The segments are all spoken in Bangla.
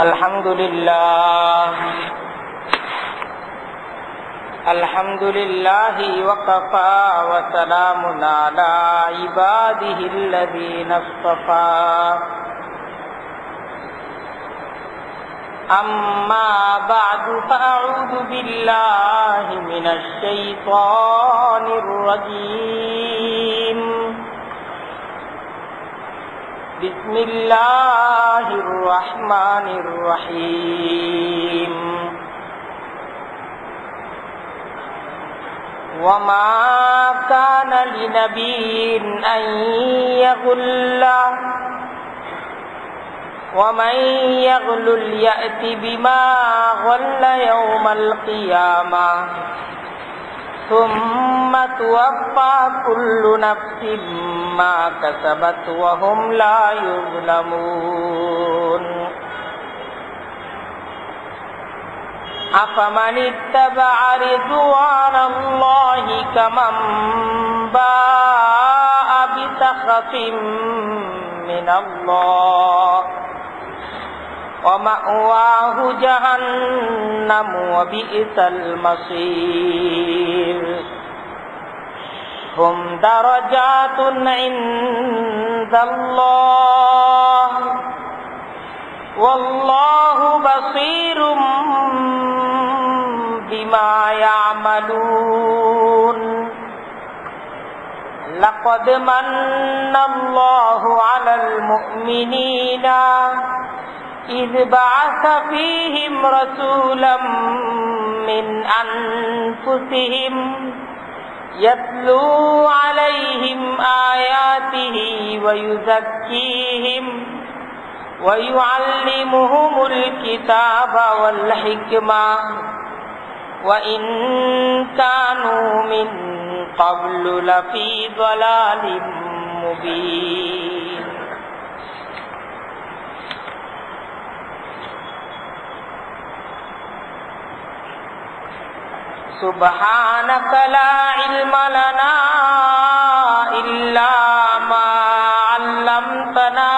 الحمد لله وكفى وسلام على عباده الذين اصطفى أما بعد فأعوذ بالله من الشيطان الرجيم بسم الله الرحمن الرحيم وما كان لنبي أن يغل ومن يغلل يأت بما غل يوم القيامة ثم توفى كل نفس ما كسبت وهم لا يظلمون أفمن اتبع رضوان الله كمن باء بسخط من الله ومأواه جهنم وبئس المصير هم درجات عند الله والله بصير بما يعملون لقد من الله على المؤمنين إذ بعث فيهم رسولا من أنفسهم يتلو عليهم آياته ويزكيهم ويعلمهم الكتاب والحكمة وإن كانوا من قبل لفي ضلال مبين سبحانك لا علم لنا إلا ما علمتنا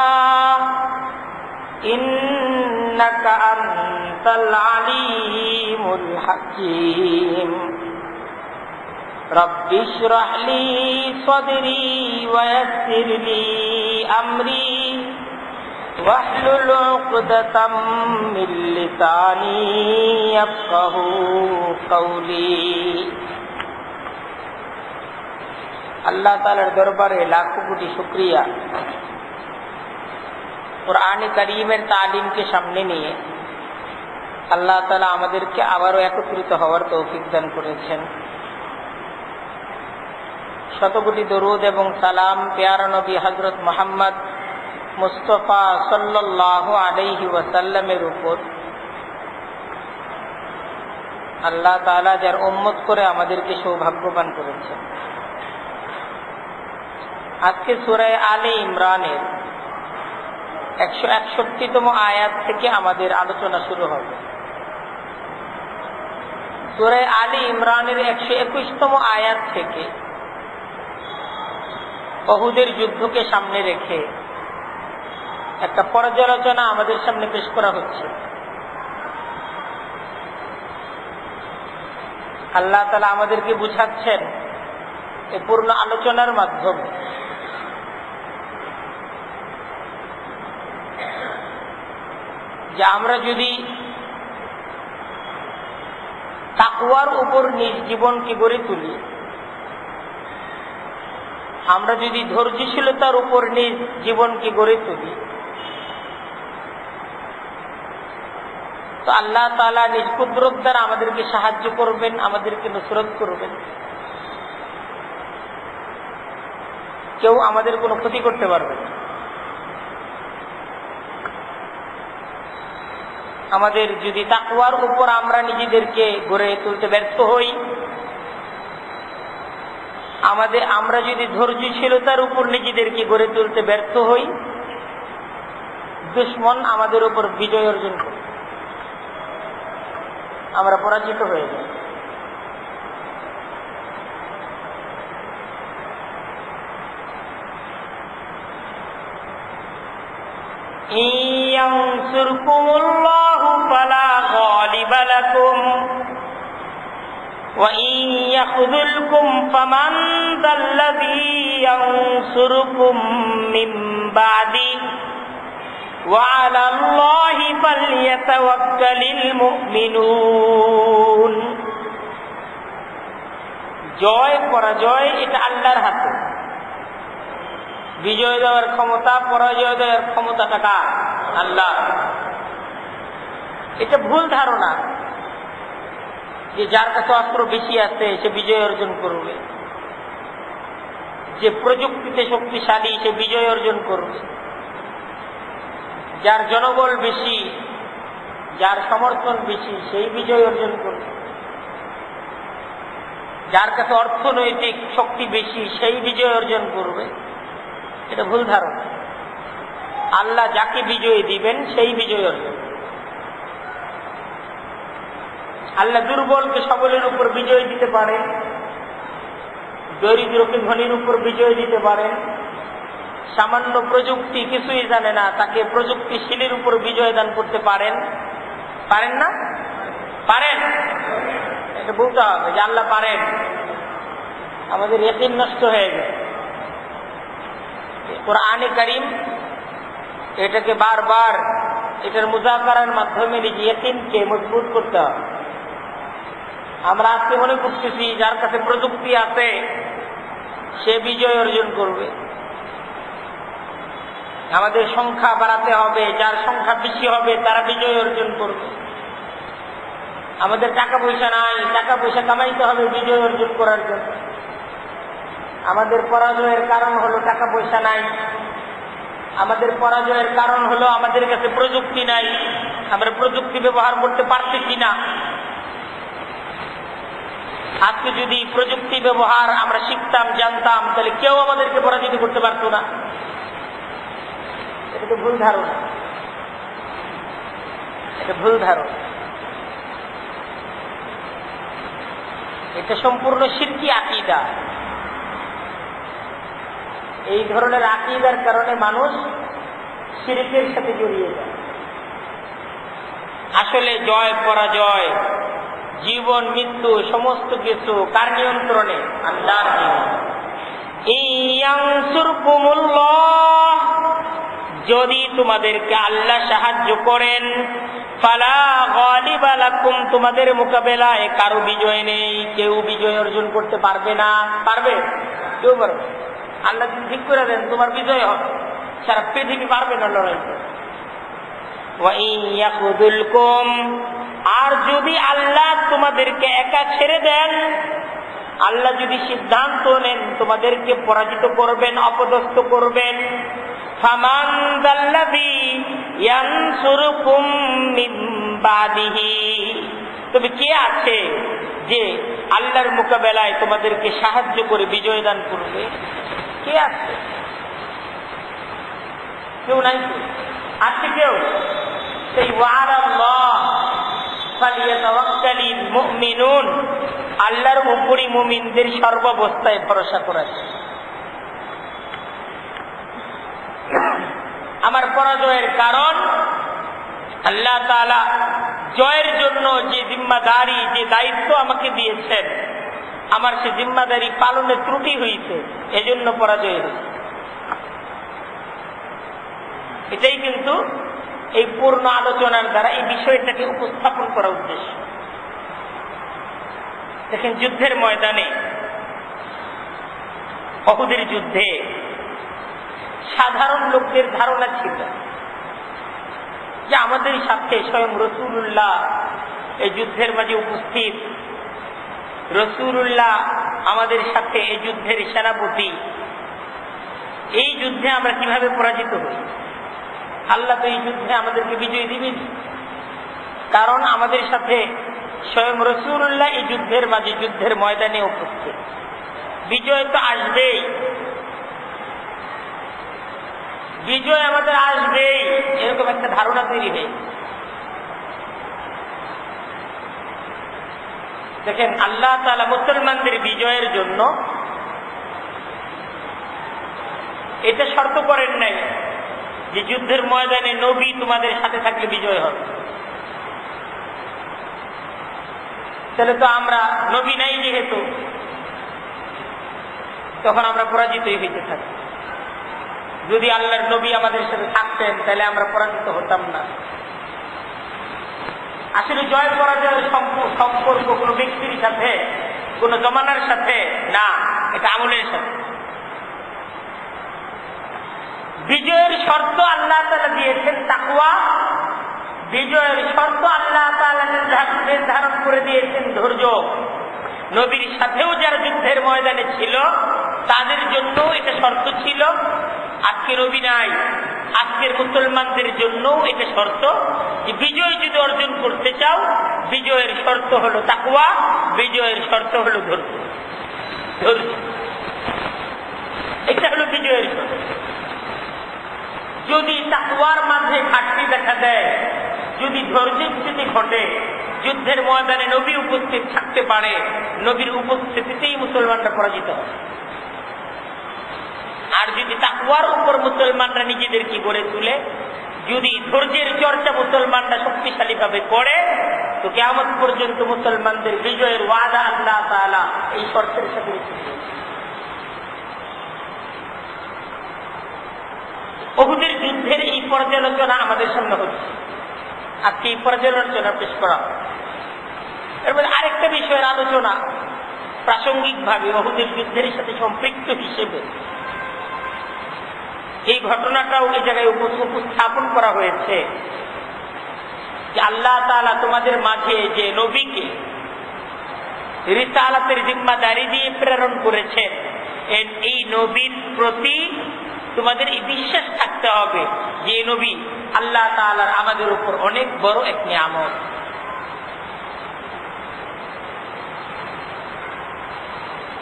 إنك أنت العليم الحكيم رب اشرح لي صدري ويسر لي أمري واحلل عقدة من لساني يفقهوا قولي আল্লাহ তাআলার দরবারে লাখো কোটি শুকরিয়া কোরআনে কারীমের তালিমকে সামনে নিয়ে আল্লাহ তাআলা আমাদেরকে আবারও একত্রিত হওয়ার তৌফিক দান করেছেন। শতকোটি দরুদ এবং সালাম প্যারা নবী হযরত মুহাম্মদ মুস্তাফা সাল্লাল্লাহু আলাইহি ওয়াসাল্লামের উপর, আল্লাহ তাআলা যার উম্মত করে আমাদেরকে সৌভাগ্যবান করেছেন। আজকে সূরা আলে ইমরানের 161তম আয়াত থেকে আমাদের আলোচনা শুরু হবে। সূরা আলে ইমরানের 121তম আয়াত থেকে উহুদের যুদ্ধকে সামনে রেখে একটা পর্যালোচনা আমাদের সামনে পেশ করা হচ্ছে। আল্লাহ তাআলা আমাদেরকে বুঝাচ্ছেন এই পূর্ণ আলোচনার মাধ্যমে যে আমরা যদি তাকওয়ার উপর নিজ জীবনকে গড়ে তুলি, আমরা যদি ধৈর্যশীলতার উপর নিজ জীবনকে গড়ে তুলি, তো আল্লাহ তাআলা নিজ কুদরত দ্বারা আমাদেরকে সাহায্য করবেন, আমাদেরকে নুসরত করবেন। কেউ আমাদের কোনো ক্ষতি করতে পারবে না। আমাদের যদি তাকওয়ার উপর আমরা নিজেদেরকে গড়ে তুলতে ব্যর্থ হই, আমরা যদি ধৈর্যশীলতার উপর নিজেদেরকে গড়ে তুলতে ব্যর্থ হই, দুশমন আমাদের উপর বিজয় অর্জন করে, আমরা পরাজিত হয়ে যাই। ইয়ানসুরকুমুল্লাহু ফালা গালিবা লাকুম ওয়া ইয়াখযুলকুম ফামান যাল্লাযী ইয়ানসুরকুম মিন বাদি ওয়া আলাল্লাহি ফালইয়াতাওয়াক্কালিল মুমিনুন। জয় পরাজয় এটা আল্লাহর হাতে। বিজয় দেওয়ার ক্ষমতা, পরাজয় দেওয়ার ক্ষমতাটা কার? আল্লাহ। এটা ভুল ধারণা যে যার কাছে অস্ত্র বেশি আছে সে বিজয় অর্জন করবে, যে প্রযুক্তিতে শক্তিশালী সে বিজয় অর্জন করবে, যার জনবল বেশি, যার সমর্থন বেশি সেই বিজয় অর্জন করবে, যার কাছে অর্থনৈতিক শক্তি বেশি সেই বিজয় অর্জন করবে। এটা ভুল ধারণা। আল্লাহ যাকে বিজয় দিবেন সেই বিজয় অর্জন। আল্লাহ দুর্বলকে সবলের উপর বিজয় দিতে পারেন, দরিদ্রকে ধনীর উপর বিজয় দিতে পারেন। সামান্য প্রযুক্তি কিছুই জানে না তাকে প্রযুক্তিশীলের উপর বিজয় দান করতে পারেন, পারেন না? পারেন। এটা বলতে হবে যে আল্লাহ পারেন। আমাদের ইয়াকিন নষ্ট হয়ে গেছে। কোরআনে কারীম এটাকে বারবার এটার মুযাকারার মাধ্যমে নিজের ইয়াকিনকে মজবুত করতে হবে। আমরা আজকে মনে করতেছি যার কাছে প্রযুক্তি আছে সে বিজয় অর্জন করবে, আমাদের সংখ্যা বাড়াতে হবে, যার সংখ্যা বেশি হবে তারা বিজয় অর্জন করবে। আমাদের টাকা পয়সা নাই, টাকা পয়সা কামাইতে হবে বিজয় অর্জন করার জন্য। আমাদের পরাজয়ের কারণ হলো টাকা পয়সা নাই, আমাদের পরাজয়ের কারণ হলো আমাদের কাছে প্রযুক্তি নাই, আমরা প্রযুক্তি ব্যবহার করতে পারতেছি না। আজকে যদি প্রযুক্তি ব্যবহার আমরা শিখতাম, জানতাম, তাহলে কেউ আমাদেরকে পরাজিত করতে পারতো না। এটা তো ভুল ধারণা, এটা ভুল ধারণা। এটা সম্পূর্ণ শিরকি আকীদা। এই ধরনের আকীদার কারণে মানুষ শিরকের সাথে জড়িয়ে যায়। আসলে জয় পরাজয়, জীবন মৃত্যু সমস্ত কিছু কার নিয়ন্ত্রণে? আল্লাহর নিয়ন্ত্রণে। ইয়ানসুরকুমুল্লাহ, যদি তোমাদেরকে আল্লাহ সাহায্য করেন, ফালা গালিবা লাকুম, তোমাদের মোকাবেলায় কারো বিজয় নেই, কেউ বিজয় অর্জন করতে পারবে না। পারবে? কেউ পারবে? আল্লাহ যদি ঠিক করে দেন তোমার বিজয় হবে, সারা পৃথিবী পারবে না লড়াই করতে। ওয়া ইয়াখযুলকুম, আর যদি আল্লাহ তোমাদেরকে একা ছেড়ে দেন, আল্লাহ যদি সিদ্ধান্ত নেন তোমাদেরকে পরাজিত করবেন, অপদস্থ করবেন, ফামান যাল্লাযী ইয়ানসুরুকুম মিন বাদিহি, তবে কে আছে যে আল্লাহর মোকাবেলায় তোমাদেরকে সাহায্য করে বিজয় দান করবে? কে আছে? কেউ নাই। আছে কেউ? সেই ওয়া'আলাল্লাহ ফালইয়াতাওয়াক্কালিল মুমিনুন, আল্লাহর উপরই মুমিনদের সর্বাবস্থায় ভরসা করা যায়। আমার পরাজয়ের কারণ আল্লাহ তাআলা জয়ের জন্য যে জিম্মাদারি, যে দায়িত্ব আমাকে দিয়েছেন, আমার সে জিম্মাদারি পালনে ত্রুটি হয়েছে, এজন্য পরাজয় হয়েছে। এটাই কিন্তু এই পূর্ণ আলোচনার দ্বারা এই বিষয়টাকে উপস্থাপন করা উদ্দেশ্য। দেখেন, যুদ্ধের ময়দানে, উহুদের যুদ্ধে সাধারণ লোকদের ধারণা ছিল যে আমাদের সাথে স্বয়ং রাসূলুল্লাহ এই যুদ্ধের মাঝে উপস্থিত, রাসূলুল্লাহ আমাদের সাথে এই যুদ্ধের সেনাপতি, এই যুদ্ধে আমরা কিভাবে পরাজিত হই? আল্লাহ তো এই যুদ্ধে আমাদেরকে বিজয় দিবেন, কারণ আমাদের সাথে স্বয়ং রাসূলুল্লাহ এই যুদ্ধের মাঝে, যুদ্ধের ময়দানে উপস্থিত। বিজয় তো আসবেই, বিজয় আমাদের আসবেই, এরকম একটা ধারণা তৈরি হয়ে। দেখেন, আল্লাহ তাআলা মুসলমানদের বিজয়ের জন্য এটা শর্ত করেন নাই যে যুদ্ধের ময়দানে নবী তোমাদের সাথে থাকলে বিজয় হবে। তাহলে তো আমরা নবী নাই যেহেতু, তখন আমরা পরাজিতই হইতে থাকি। যদি আল্লাহর নবী আমাদের সাথে থাকতেন তাহলে আমরা পরাজিত হতাম না। আসলে জয় পরাজয়ের সম্পর্ক কোনো ব্যক্তির সাথে, কোনো জমানার সাথে না, এটা আমলের সাথে। বিজয়ের শর্ত আল্লাহ তাআলা দিয়েছেন তাকওয়া, বিজয়ের শর্ত আল্লাহ তাআলা নির্ধারণ করে দিয়েছেন ধৈর্য। নবীর সাথেও যারা যুদ্ধের ময়দানে ছিল তাদের জন্য এটা শর্ত ছিল। আজকে নবী নাই, আজকের মুসলমানদের জন্য এটা শর্ত যে বিজয় যদি অর্জন করতে চাও, বিজয়ের শর্ত হলো তাকওয়া, বিজয়ের শর্ত হলো ধৈর্য। এটা হলো বিজয়ের শর্ত। যদি তাকওয়ার মাঝে ঘাটতি দেখা দেয়, যদি ধৈর্যচ্যুতি ঘটে, যুদ্ধের ময়দানে নবী উপস্থিত থাকতে পারে, নবীর উপস্থিতিতেই মুসলমানরা পরাজিত হয়। আর যদি তাকওয়ার উপর মুসলমানরা নিজেদেরকে গড়ে তুলে, যদি ধৈর্যের চর্চা মুসলমানরা শক্তিশালী ভাবে করে, তো কিয়ামত পর্যন্ত মুসলমানদের বিজয়ের ওয়াদা আল্লাহ তাআলা এই শর্তের সাথে রেখেছেন। উহুদের যুদ্ধের এই পর্যালোচনা আমাদের সামনে হচ্ছে, আজকে এই পর্যালোচনা পেশ করা। এর মধ্যে আরেকটা বিষয়ের আলোচনা প্রাসঙ্গিক ভাবে উহুদের যুদ্ধের সাথে সম্পৃক্ত হিসেবে এই ঘটনাটাও এই জায়গায় উপস্থাপন করা হয়েছে যে আল্লাহ তাআলা তোমাদের মাঝে যে নবীকে রিসালাতের জিম্মাদারি দিয়ে প্রেরণ করেছেন, এই নবীর প্রতি তোমাদের এই বিশ্বাস থাকতে হবে যে এই নবী আল্লাহ তাআলার আমাদের উপর অনেক বড় এক নিয়ামত।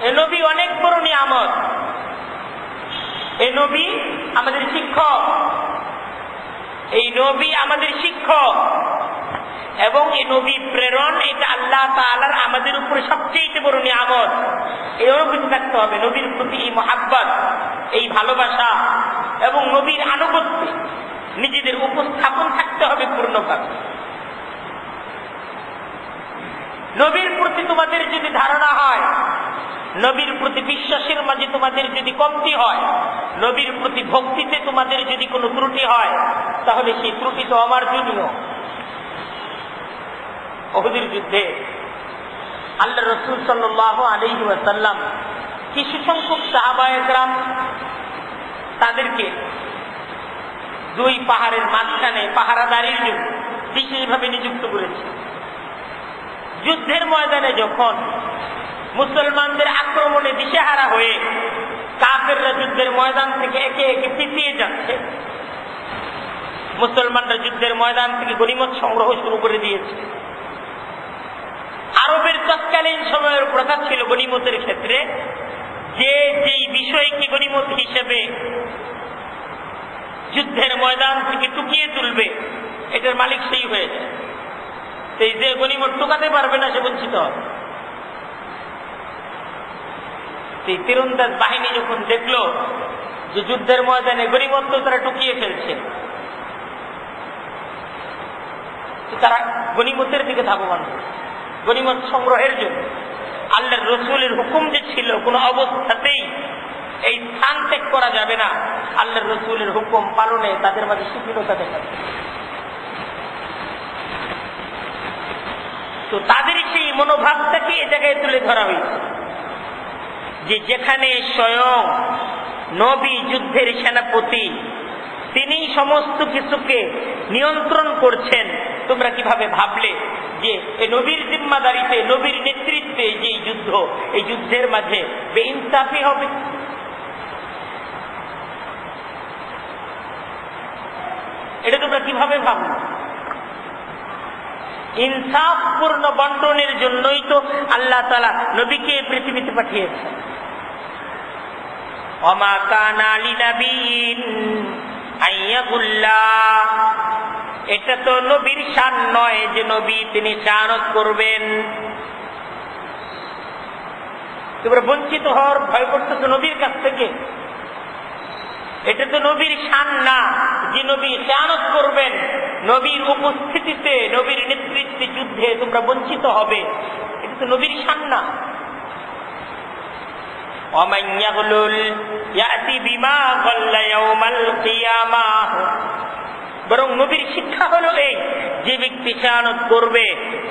এই নবী অনেক বড় নিয়ামত। এই নবী আমাদের শিক্ষক, এই নবী আমাদের শিক্ষক, এবং এই নবী প্রেরণ এটা আল্লাহ তাআলার আমাদের উপর সবচেয়ে বড় নিয়ামত। এই অনুভূতি থাকতে হবে, নবীর প্রতি এই মহাব্বত, এই ভালোবাসা এবং নবীর আনুগত্যে নিজেদের উপস্থাপন থাকতে হবে পূর্ণভাবে। নবীর প্রতি তোমাদের যদি ধারণা হয়, নবীর প্রতি বিশ্বাসের মাঝে তোমাদের যদি কমতি হয়, নবীর প্রতি ভক্তিতে তোমাদের যদি কোনো ত্রুটি হয়, তাহলে সেই ত্রুটি তো অমার্জনীয়। উহুদের যুদ্ধে আল্লাহ রাসূল সাল্লাল্লাহু আলাইহি ওয়াসাল্লাম কিছু সংখ্যক সাহাবায়ে কেরাম তাদেরকে দুই পাহাড়ের মাঝখানে পাহারাদারির জন্য বিশেষভাবে নিযুক্ত করেছে। যুদ্ধের ময়দানে যখন মুসলমানদের আক্রমণে দিশেহারা হয়ে কাফেররা যুদ্ধের ময়দান থেকে একে একে পিছিয়ে যাচ্ছে, মুসলমানরা যুদ্ধের ময়দান থেকে গনিমত সংগ্রহ শুরু করে দিয়েছে। আরবের তৎকালীন সময়ের প্রথা ছিল গনিমতের ক্ষেত্রে যে যেই বিষয়কে গনিমত হিসেবে যুদ্ধের ময়দান থেকে টুকিয়ে তুলবে, এটার মালিক সেই হয়েছে। সেই যে গনিমত টুকাতে পারবে না সে বঞ্চিত হবে। সেই তীরন্দাজ বাহিনী যখন দেখলো যে যুদ্ধের ময়দানে গনিমত তো তারা টুকিয়ে ফেলছে, তারা গনিমতের দিকে ধাবমান, গনিমত সংগ্রহের জন্য। আল্লাহর রাসূলের হুকুম যে ছিল কোন অবস্থাতেই এই স্থান ত্যাগ করা যাবে না, আল্লাহর রাসূলের হুকুম পালনে তাদের মাঝে শিথিলতা দেখা যায়। তো তাদের সেই মনোভাবটাকে এ জায়গায় তুলে ধরা হয়েছে যে যেখানে স্বয়ং নবী যুদ্ধের সেনাপতি, তিনি সমস্ত কিছুকে নিয়ন্ত্রণ করছেন, তোমরা কিভাবে ভাবলে যে এই নবীর জিম্মাদারিতে, নবীর নেতৃত্বে যে যুদ্ধ, এই যুদ্ধের মাঝে বেইনসাফি হবে? এটা তোমরা কিভাবে ভাবলে? ইনসাফপূর্ণ বন্টনের জন্যই তো আল্লাহ তাআলা নবীকে পৃথিবীতে পাঠিয়েছেন। ওমা কানা লিনাবিয়িন আইয়াগুল্লা, এটা তো নবীর শান নয় যে নবী তিনি শানত করবেন। তোমরা বঞ্চিত হওয়ার ভয় করতেছো নবীর কাছ থেকে। এটা তো নবীর শান না যে নবী খেয়ানত করবেন। নবীর উপস্থিতিতে, নবীর নেতৃত্বে যুদ্ধে তোমরা বঞ্চিত হবে, এটা তো নবীর শান না। ومن يغلل يأتي بما غل يوم القيامة। বরং নবীর শিক্ষা হলো এই, যে ব্যক্তি খেয়ানত করবে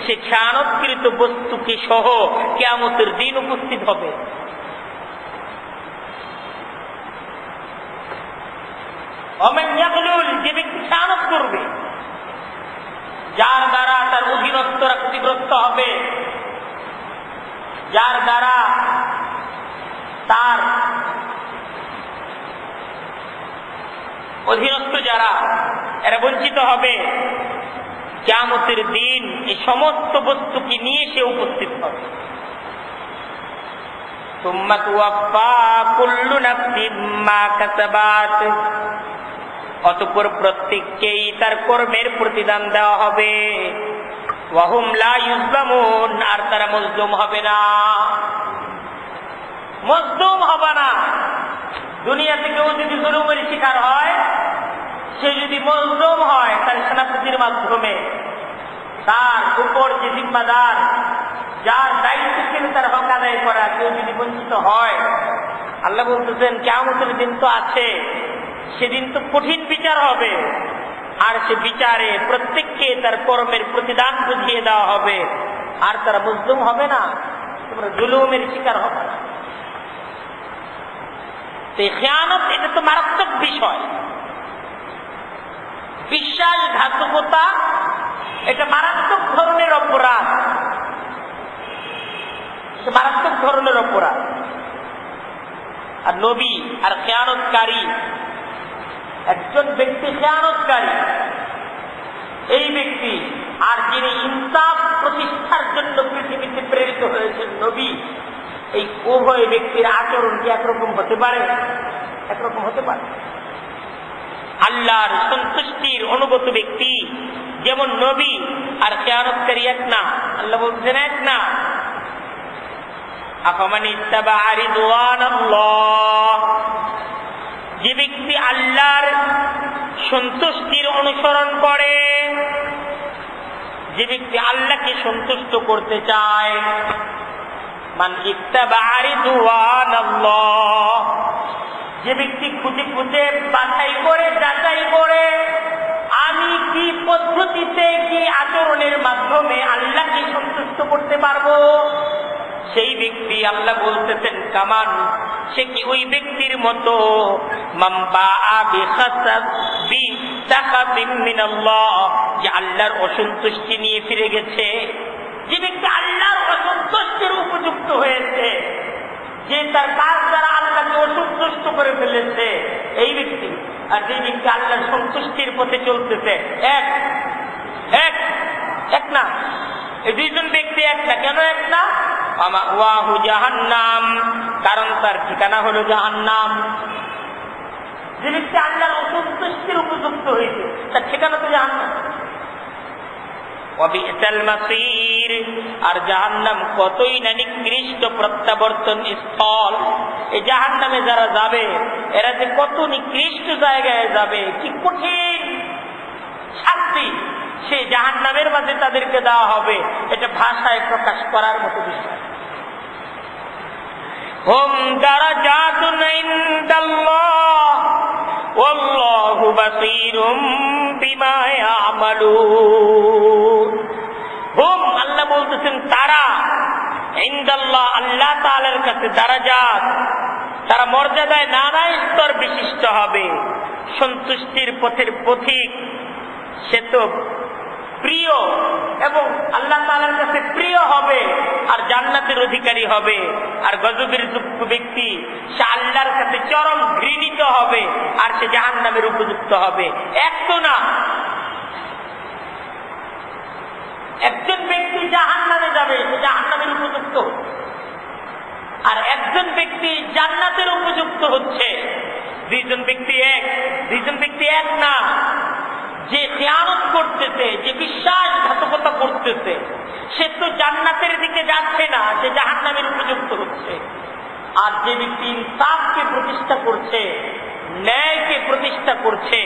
সে খেয়ানতকৃত বস্তুকে সহ কিয়ামতের দিন উপস্থিত হবে। ومن يغلل, যে ব্যক্তি খেয়ানত করবে, যার দ্বারা তার অধীনস্থরা ক্ষতিগ্রস্ত হবে, যার দ্বারা তার অধীনস্থ যারা এরা বঞ্চিত হবে, কিয়ামতের দিন এই সমস্ত বস্তুকে নিয়ে সে উপস্থিত হবে। সুম্মা তুওয়াফা কুল্লু নাফসিন মা কাসাবাত, অতঃপর প্রত্যেককেই তার কর্মের প্রতিদান দেওয়া হবে। ওয়া হুম লা ইউযলামুন, আর তারা মজলুম হবে না, মজলুম হবে না। দুনিয়াতে কেউ যদি জুলুমের শিকার হয়, সে যদি মজলুম হয়, তার সেনাপতির মাধ্যমে তার উপর যে জিম্মাদার, যার দায়িত্ব ছিল তার হক আদায় করা, কেউ যদি বঞ্চিত হয়, আল্লাহ বলতেছেন কিয়ামতের দিন তো আছে, সেদিন তো কঠিন বিচার হবে, আর সে বিচারে প্রত্যেককে তার কর্মের প্রতিদান বুঝিয়ে দেওয়া হবে, আর তারা মজলুম হবে না, তোমরা জুলুমের শিকার হবে না। খেয়ানত এটা তো মারাত্মক বিষয়। বিশ্বাসঘাতকতা এটা মারাত্মক ধরনের অপরাধ, মারাত্মক ধরনের অপরাধ। আর নবী আর খেয়ানতকারী, একজন ব্যক্তি খেয়ানতকারী, এই ব্যক্তি আর যিনি ইনসাফ প্রতিষ্ঠার জন্য পৃথিবীতে প্রেরিত হয়েছেন নবী, এই উভয় ব্যক্তির আচরণ কি একরকম হতে পারে? একরকম হতে পারে। আল্লাহর সন্তুষ্টির অনুগত ব্যক্তি যেমন নবী আর খেয়ানতকারী এক না, আল্লাহ বলছেন এক না। আফামান ইত্তাবা রিদওয়ানাল্লাহ, যে ব্যক্তি আল্লাহর সন্তুষ্টির অনুসরণ করে, যে ব্যক্তি আল্লাহকে সন্তুষ্ট করতে চায়, মান ইত্তাবা রিদওয়ানাল্লাহ, যে ব্যক্তি খুঁজে খুঁজে বাছাই করে যাচাই করে আমি কি পদ্ধতিতে কি আচরণের মাধ্যমে আল্লাহকে সন্তুষ্ট করতে পারবো, সেই ব্যক্তি আল্লাহ বলতেছেন কামান, সে কি ওই ব্যক্তির মতো যে আল্লাহর অসন্তুষ্টি নিয়ে ফিরে গেছে, যে ব্যক্তি আল্লাহর অসন্তুষ্টির উপযুক্ত হয়েছে, যে তার কাজ দ্বারা আল্লাহকে অসন্তুষ্ট করে ফেলেছে, এই ব্যক্তি আর যে ব্যক্তি আল্লাহর সন্তুষ্টির পথে চলতেছে, এক এক এক না। এই দুইজন ব্যক্তি এক না। কেন এক না? মাওয়াহু জাহান্নাম, কারণ তার ঠিকানা হলো জাহান্নাম। যে ব্যক্তি আল্লাহর অসন্তুষ্টির উপযুক্ত হয়েছে, তার ঠিকানা তো জাহান্নাম। ওয়াবিসাল মাসীর, আর জাহান্নাম কতই না নিকৃষ্ট প্রত্যাবর্তন স্থল। এই জাহান্নামে যারা যাবে, এরা যে কত নিকৃষ্ট জায়গায় যাবে, কি কঠিন শাস্তি সেই জাহান্নামের মাঝে তাদেরকে দেওয়া হবে, এটা ভাষায় প্রকাশ করার মতো বিষয়। হুম দারাজাতুন ইনদাল্লাহ ওয়াল্লাহু বাসীরুম বিমা ইয়ামালুন। হুম, আল্লাহ বলতেছেন তারা, ইনদাল্লাহ, আল্লাহ তাআলার কাছে দারাজাত, তারা মর্যাদায় নানা স্তর বিশিষ্ট হবে, সন্তুষ্টির পথের পথিক, সে তো প্রিয় এবং আল্লাহ তাআলার কাছে প্রিয় হবে, আর জান্নাতের অধিকারী হবে। আর গজবের যোগ্য ব্যক্তি, সে আল্লাহর কাছে চরম ঘৃণিত হবে, আর সে জাহান্নামের উপযুক্ত হবে। এক তো না, একজন ব্যক্তি জাহান্নামে যাবে, সে জাহান্নামের উপযুক্ত, আর একজন ব্যক্তি জান্নাতের উপযুক্ত হচ্ছে। দুইজন ব্যক্তি এক, দুইজন ব্যক্তি এক না। যে খেয়ানত করতেছে, যে বিশ্বাসঘাতকতা করতেছে, সে তো জান্নাতের দিকে যাচ্ছে না, সে জাহান্নামের উপযুক্ত হচ্ছে। আর যে ব্যক্তি ইনসাফকে প্রতিষ্ঠা করছে, ন্যায়কে প্রতিষ্ঠা করছে,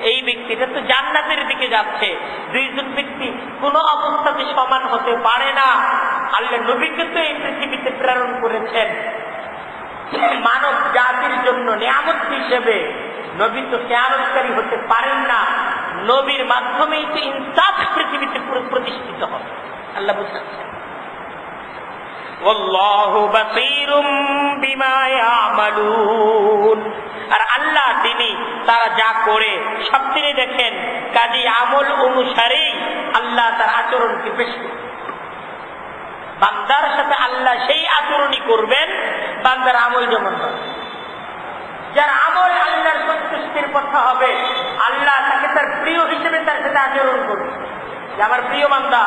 এই ব্যক্তিটা তো জান্নাতের দিকে যাচ্ছে। দুইজন ব্যক্তি কোন অবস্থাতে সমান হতে পারে না। আল্লাহ নবীকে তো এই পৃথিবীতে প্রেরণ করেছেন মানব জাতির জন্য নিয়ামত হিসেবে। নবী তো খেয়ালকারী হতে পারেন না। নবীর মাধ্যমেই তো ইনসাফ পৃথিবীতে প্রতিষ্ঠিত হবে। আল্লাহ বুঝাচ্ছেন, ওয়াল্লাহু বাসীরুম বিমা ইয়ামালুন। আর আল্লাহ তিনি তারা যা করে সব তিনি দেখেন। কাজী আমল অনুসারেই আল্লাহ তার আচরণকে পেশ করেন। বান্দার সাথে আল্লাহ সেই আচরণই করবেন বান্দার আমল যেমন হবে। যার আমল আল্লাহর সন্তুষ্টির কথা হবে, আল্লাহ তাকে তার প্রিয় হিসেবে তার সাথে আচরণ করবে, যে আমার প্রিয় বান্দা।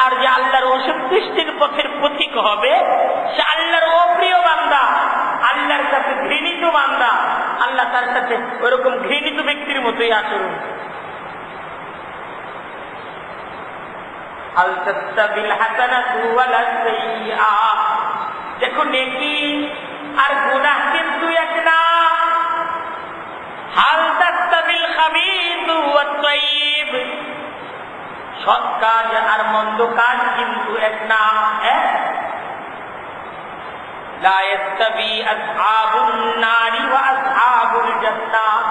আর যে আল্লাহর অসন্তুষ্টির পথের পথিক হবে, সে আল্লাহর অপ্রিয় বান্দা, আল্লাহর কাছে ঘৃণিত বান্দা, আল্লাহ তার সাথে ওইরকম ঘৃণিত ব্যক্তির মতোই আচরণ। হাল তাস্তাবিল হাসানাতু ওয়ালা সাইয়্যাত। দেখো, নেকি আর গুনাহ কিন্তু এক না। হাল তাস্তাবিল খাবিসু ওয়াত তাইয়্যিব। সৎ কাজ আর মন্দ কাজ কিন্তু এক না। লা ইয়াস্তাবি আসহাবুন নারি ওয়া আসহাবুল জান্নাহ।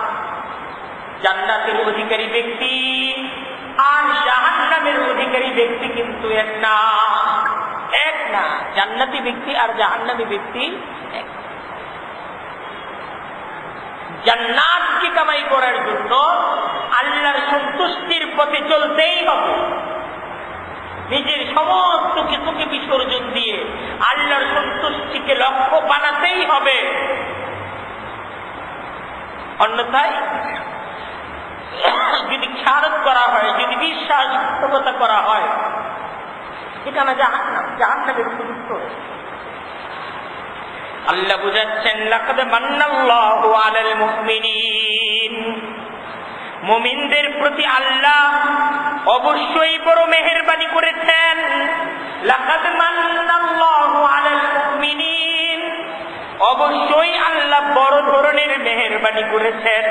জান্নাতের অধিকারী ব্যক্তি আর জাহান্নামের অধিকারী ব্যক্তি কিন্তু এক না। এক না। জান্নাতি ব্যক্তি আর জাহান্নামী ব্যক্তি এক। জান্নাতকে কামাই করার জন্য আল্লাহর সন্তুষ্টির পথে চলতেই হবে। নিজের সমস্ত কিছুকে বিসর্জন দিয়ে আল্লাহর সন্তুষ্টিকে লক্ষ্য বানাতেই হবে। অন্যথায় যদি খেয়ালত করা হয়, যদি বিশ্বাসঘাতকতা করা হয়, এটা না জাহান্নাম, জাহান্নামের উপযুক্ত। আল্লাহ বুঝাচ্ছেন, লাকাদ মান্নাল্লাহু আলাল মুমিনিন। মুমিনদের প্রতি আল্লাহ অবশ্যই বড় মেহেরবানি করেছেন। লাকাদ মান্নাল্লাহু আলাল মুমিনিন। অবশ্যই আল্লাহ বড় ধরনের মেহেরবানি করেছেন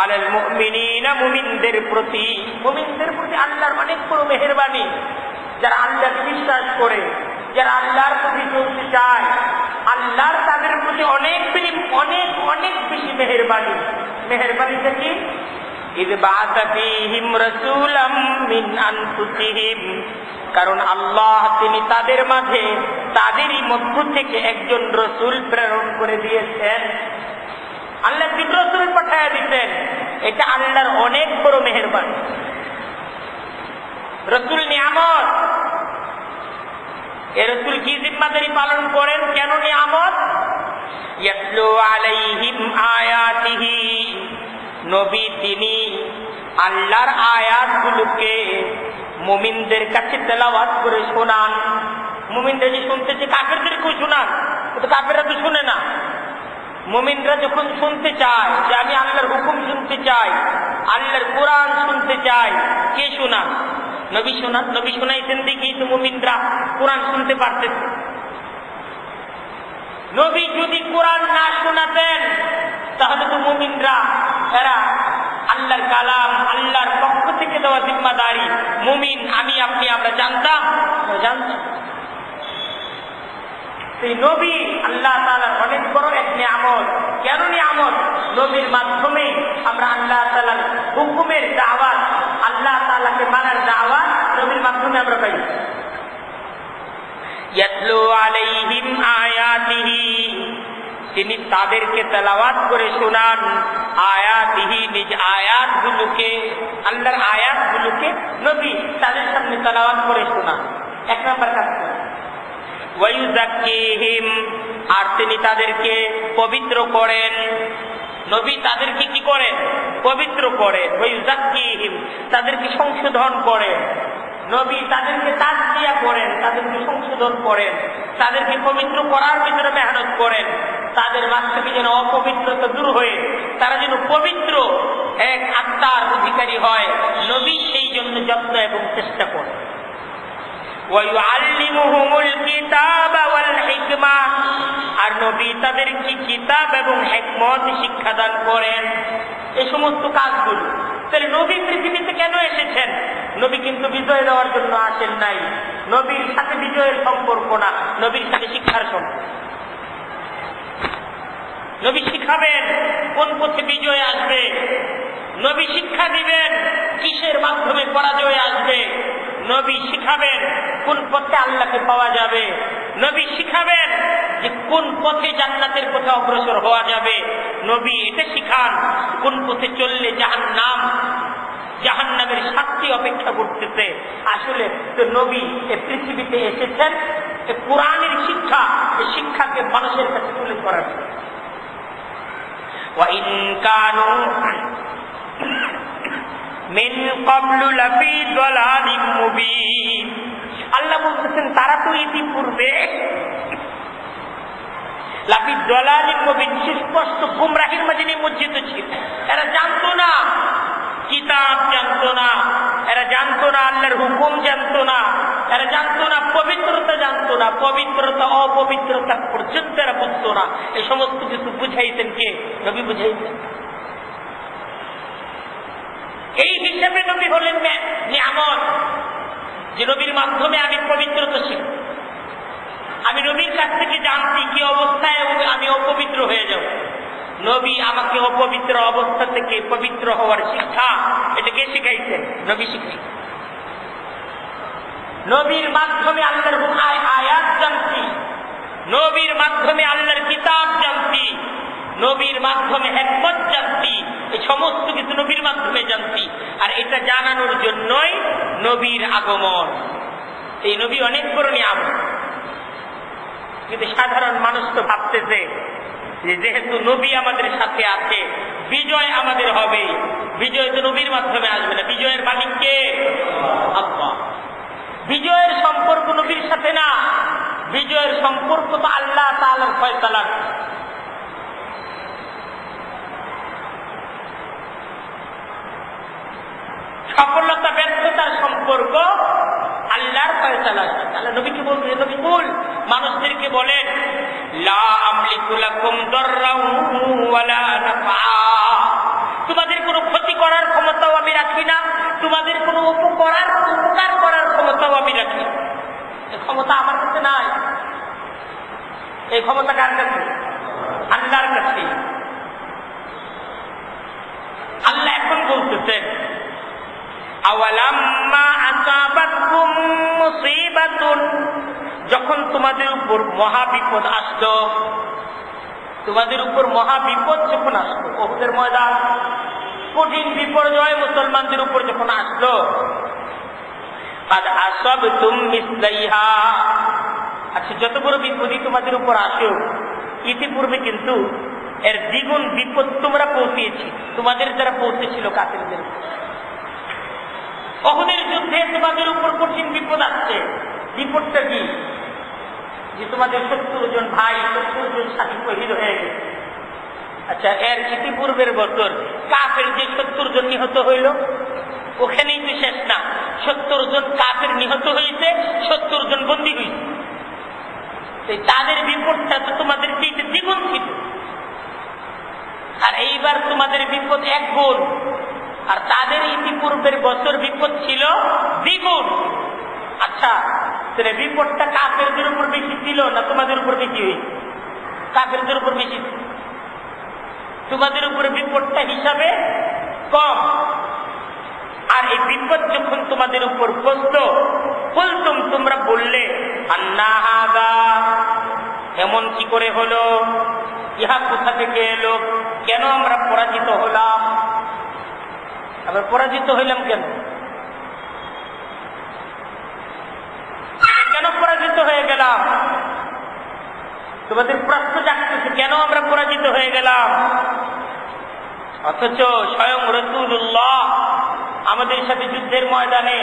আলাল মুমিনিনা, মুমিনদের প্রতি। মুমিনদের প্রতি আল্লাহর অনেক বড় মেহেরবানি। যারা আল্লাহকে বিশ্বাস করে, যারা আল্লাহর প্রতি চলতে চায়, আল্লাহর তাদের প্রতি অনেক অনেক অনেক বেশি মেহেরবানি। মেহেরবানিটা কি? ইয বা'আসা ফীহিম রাসূলাম মিন আনফুসিহিম। কারণ আল্লাহ তিনি তাদের মাঝে তাদেরই মধ্য থেকে একজন রাসূল প্রেরণ করে দিয়েছেন। আল্লাহ তিন রাসূল পাঠিয়ে দিতেন। এটা আল্লাহর অনেক বড় মেহেরবানি। রাসূল নিয়ামত। এ রাসূল কি জিম্মাদারি পালন করেন? কেন নিয়ামত? ইয়াতলু আলাইহিম আয়াতিহি। নবী তিনি আল্লাহর আয়াতগুলোকে মুমিনদের কাছে তেলাওয়াত করে শোনান। মুমিনরা যে শুনতেছে, কাফেরদেরকেও শোনান, কিন্তু কাফেররা তো শুনে না। মুমিনরা যখন শুনতে চায় যে আমি আল্লাহর হুকুম শুনতে চাই, আল্লাহর কোরআন শুনতে চাই, কে শোনান? নবী শোনান। নবী শোনাইছেন দেখেই তো মুমিনরা কোরআন শুনতে পারতেছে। নবী যদি কোরআন না শোনাতেন তাহলে তো মুমিনরা এরা আল্লাহর কালাম, আল্লাহর পক্ষ থেকে দেওয়া জিম্মাদারি, মুমিন আমি আপনি আমরা জানতাম? সেই নবী আল্লাহ তাআলার অনেক বড় এক নিয়ামত। কেন নিয়ামত? নবীর মাধ্যমে আমরা আল্লাহ তাআলার হুকুমের দাওয়াত, আল্লাহ তাআলাকে মানার দাওয়াত নবীর মাধ্যমে আমরা পাই। ইয়াতলু আলাইহিম আয়াতিহি। তিনি তাদেরকে তেলাওয়াত করে শোনান। আয়াতিহি, নিজ আয়াতগুলোকে, আল্লাহর আয়াতগুলোকে নবী তাদের সামনে তেলাওয়াত করে শোনান। এক নম্বর কাজ। ওয়ায়ুযাক্কিহিম। আর তিনি তাদেরকে পবিত্র করেন। নবী তাদেরকে কি করেন? পবিত্র করেন। ওয়ায়ুযাক্কিহিম, তাদেরকে সংশোধন করেন। নবী তাদেরকে তাজকিয়া করেন, তাদেরকে সংশোধন করেন, তাদেরকে পবিত্র করার ভিতরে মেহনত করেন। তাদের মাঝ থেকে যেন অপবিত্রতা দূর হয়ে তারা যেন পবিত্র এক আত্মার অধিকারী হয়, নবী সেই জন্য যত্ন এবং চেষ্টা করেন। ওয়া ইউআল্লিমুহুমুল কিতাবা ওয়াল হিকমা, আর নবী তাদেরকে কিতাব এবং হিকমত শিক্ষাদান করেন। এই সমস্ত কাজগুলো। তাহলে নবী পৃথিবীতে কেন এসেছেন? নবী কিন্তু বিজয় দেওয়ার জন্য আসেন নাই। নবীর সাথে বিজয়ের সম্পর্ক না, নবীর সাথে শিক্ষার সম্পর্ক। নবী শিখাবেন কোন পথে বিজয় আসবে, নবী শিক্ষা দিবেন কিসের মাধ্যমে পরাজয় আসবে, নবী শিখাবেন কোন পথে আল্লাহকে পাওয়া যাবে, নবী শিখাবেন যে কোন পথে জান্নাতের পথে অগ্রসর হওয়া যাবে। নবী এটা শিখান কোন পথে চললে জাহান্নামের শাস্তি অপেক্ষা করতেছে। আসলে তো নবী এই পৃথিবীতে এসেছেন এই কোরআনের শিক্ষা, এই শিক্ষাকে মানুষের কাছে তুলে ধরার জন্য। وَإِنْ كَانُوا مِنْ قَبْلُ لَفِي ضَلَالٍ مُبِينٍ। আল্লাহ বলতেছেন তারা তো ইতিপূর্বে লাফি দালালিন মুবিন, সুস্পষ্ট গুমরাহির মাঝে নিমজ্জিত ছিল। এরা জানতো না, কিতাব জানতো না, এরা জানতো না আল্লাহর হুকুম জানতো না, এরা জানতো না পবিত্রতা জানতো না, পবিত্রতা অপবিত্রতা পর্যন্ত এরা বুঝতো না। এই সমস্ত কিছু বুঝাইতেন কে? নবী বুঝাইতেন। এই হিসাবে নবী হলেন নিয়ামত, যে নবীর মাধ্যমে আমি পবিত্রতা শিখব। আমি নবীর কাছ থেকে জানছি কি অবস্থায় আমি অপবিত্র হয়ে যাব। নবী আমাকে অপবিত্র অবস্থা থেকে পবিত্র হওয়ার শিক্ষা এটাকে শিখাইছেন, নবী শিখাইছেন। নবীর মাধ্যমে আল্লাহর আয়াত জানছি, নবীর মাধ্যমে আল্লাহর কিতাব জানছি, নবীর মাধ্যমে হিকমত জানছি। এই সমস্ত কিছু নবীর মাধ্যমে জানছি। আর এটা জানানোর জন্যই নবীর আগমন। এই নবী অনেক বড় নিয়ামত। কিন্তু সাধারণ মানুষ তো ভাবতেছে যে যেহেতু নবী আমাদের সাথে আছে, বিজয় আমাদের হবে। বিজয় তো নবীর মাধ্যমে আসবে না, বিজয়ের মালিক কে? আল্লাহ। বিজয়ের সম্পর্ক নবীর সাথে না, বিজয়ের সম্পর্ক তো আল্লাহ তাআলার ফয়সালার। সফলতা ব্যর্থতার সম্পর্ক আল্লাহর ফয়সালার সাথে। আল্লাহ নবীকে বলতে, নবী কুল মানুষদেরকে বলেন লা আমলিকু লাকুম দাররান ওয়ালা নাফআ, তোমাদের কোনো ক্ষতি করার ক্ষমতাও আমি রাখি না, তোমাদের কোনো উপকার করার ক্ষমতাও আমি রাখি না। এই ক্ষমতা আমার কাছে নাই। এই ক্ষমতা কার কাছে? আল্লাহর কাছে। আল্লাহ এখন বলতেছেন আওয়ালাম্মা আসাবাতকুম মুসিবাতুন, যখন তোমাদের উপর মহাবিপদ আসলো, তোমাদের উপর মহাবিপদ যখন আসলো, উহুদের ময়দান কঠিন বিপর্যয় মুসলমানদের উপর যখন আসলো, আচ্ছা যত বড় বিপদই তোমাদের উপর আসো, ইতিপূর্বে কিন্তু এর দ্বিগুণ বিপদ তোমরা পৌঁছিয়েছি, তোমাদের যারা পৌঁছেছিল কাফেরদের। উহুদের যুদ্ধে তোমাদের উপর কঠিন বিপদ আসছে। বিপদটা কি? যে তোমাদের 70 জন ভাই, 70 জন সাথী শহীদ হয়ে গেছে। আচ্ছা এর ইতিপূর্বের বছর কাফের যে 70 জন নিহত হইল, ওখানেই তো শেষ না। 70 জন কাফের নিহত হয়েছে, 70 জন বন্দী হয়েছে। তাদের বিপদটা তো তোমাদের চেয়ে দ্বিগুণ ছিল। আর এইবার তোমাদের বিপদ 1 গুণ, আর তাদের ইতিপূর্বের বছর বিপদ ছিল দ্বিগুণ। আচ্ছা তাহলে বিপদটা কাফেরদের উপর বেশি ছিল না তোমাদের উপর বেশি হয়েছে? কাফেরদের উপর বেশি। তোমাদের উপরে বিপদটা হিসাবে কম। আর এই বিপদ যখন তোমাদের উপর পড়তো, বলতুম, তোমরা বললে আন্না হাযা, এমন কি করে হলো, ইহা কোথা থেকে এলো, কেন আমরা পরাজিত হলাম? আবার পরাজিত হইলাম কেন? কেন পরাজিত হয়ে গেলাম? তোমাদের প্রশ্ন জাগতেছে কেন আমরা পরাজিত হয়ে গেলাম? অথচ স্বয়ং রাসূলুল্লাহ আমাদের সাথে যুদ্ধের ময়দানে,